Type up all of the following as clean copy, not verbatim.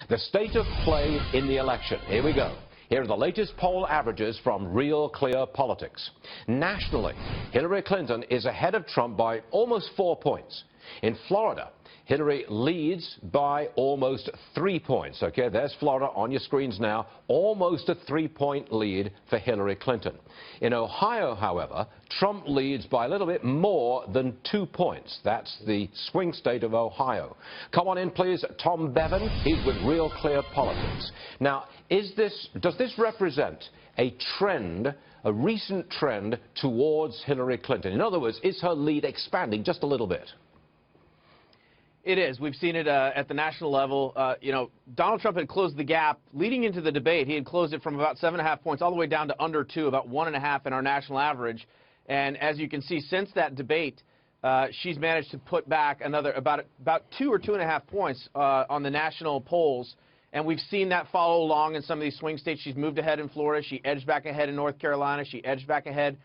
The state of play in the election. Here we go. Here are the latest poll averages from RealClearPolitics. Nationally, Hillary Clinton is ahead of Trump by almost 4 points. In Florida, Hillary leads by almost 3 points. Okay, there's Florida on your screens now. Almost a 3-point lead for Hillary Clinton. In Ohio, however, Trump leads by a little bit more than 2 points. That's the swing state of Ohio. Come on in, please. Tom Bevan. He's with RealClearPolitics. Now, does this represent a trend, a recent trend towards Hillary Clinton? In other words, is her lead expanding just a little bit? It is. We've seen it at the national level. Donald Trump had closed the gap leading into the debate. He had closed it from about 7.5 points all the way down to under 2, about 1.5 in our national average. And as you can see, since that debate, she's managed to put back another about 2 or 2.5 points on the national polls. And we've seen that follow along in some of these swing states. She's moved ahead in Florida. She edged back ahead in North Carolina. She edged back ahead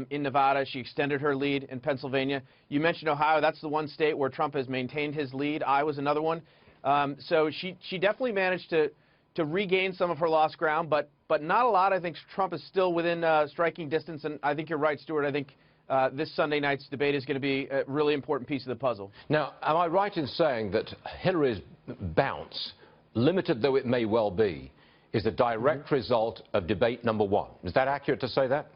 in Nevada. She extended her lead in Pennsylvania. You mentioned Ohio. That's the one state where Trump has maintained his lead. Iowa's another one. So she definitely managed to regain some of her lost ground, but not a lot. I think Trump is still within striking distance, and I think you're right, Stuart. I think this Sunday night's debate is going to be a really important piece of the puzzle. Now, am I right in saying that Hillary's bounce, limited though it may well be, is a direct result of debate number 1? Is that accurate to say that?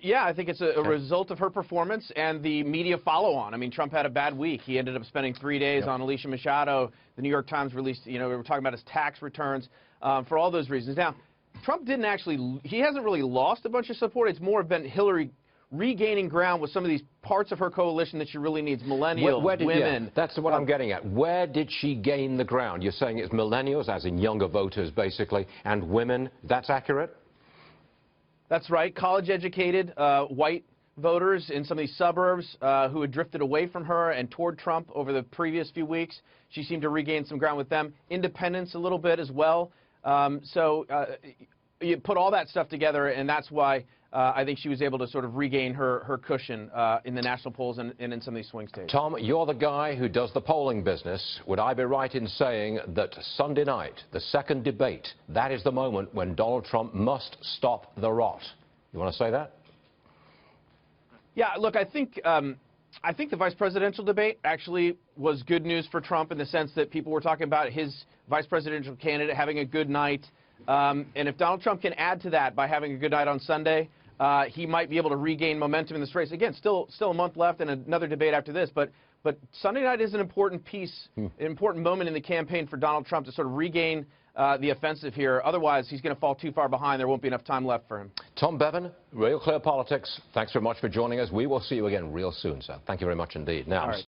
Yeah, I think it's a result of her performance and the media follow-on. I mean, Trump had a bad week. He ended up spending 3 days on Alicia Machado. The New York Times released, we were talking about his tax returns for all those reasons. Now, Trump he hasn't really lost a bunch of support. It's more been Hillary regaining ground with some of these parts of her coalition that she really needs. Millennials, women. Yeah, that's what I'm getting at. Where did she gain the ground? You're saying it's millennials, as in younger voters, basically, and women. That's accurate? That's right. College-educated white voters in some of these suburbs who had drifted away from her and toward Trump over the previous few weeks. She seemed to regain some ground with them. Independents a little bit as well. You put all that stuff together, and that's why I think she was able to sort of regain her cushion in the national polls and in some of these swing states. Tom, you're the guy who does the polling business. Would I be right in saying that Sunday night, the second debate, that is the moment when Donald Trump must stop the rot? You want to say that? Yeah, look, I think the vice presidential debate actually was good news for Trump in the sense that people were talking about his vice presidential candidate having a good night. And if Donald Trump can add to that by having a good night on Sunday, he might be able to regain momentum in this race. Again, still a month left and another debate after this, but Sunday night is an important piece, an important moment in the campaign for Donald Trump to sort of regain the offensive here. Otherwise, he's going to fall too far behind. There won't be enough time left for him. Tom Bevan, RealClearPolitics, thanks very much for joining us. We will see you again real soon, sir. Thank you very much indeed. Now.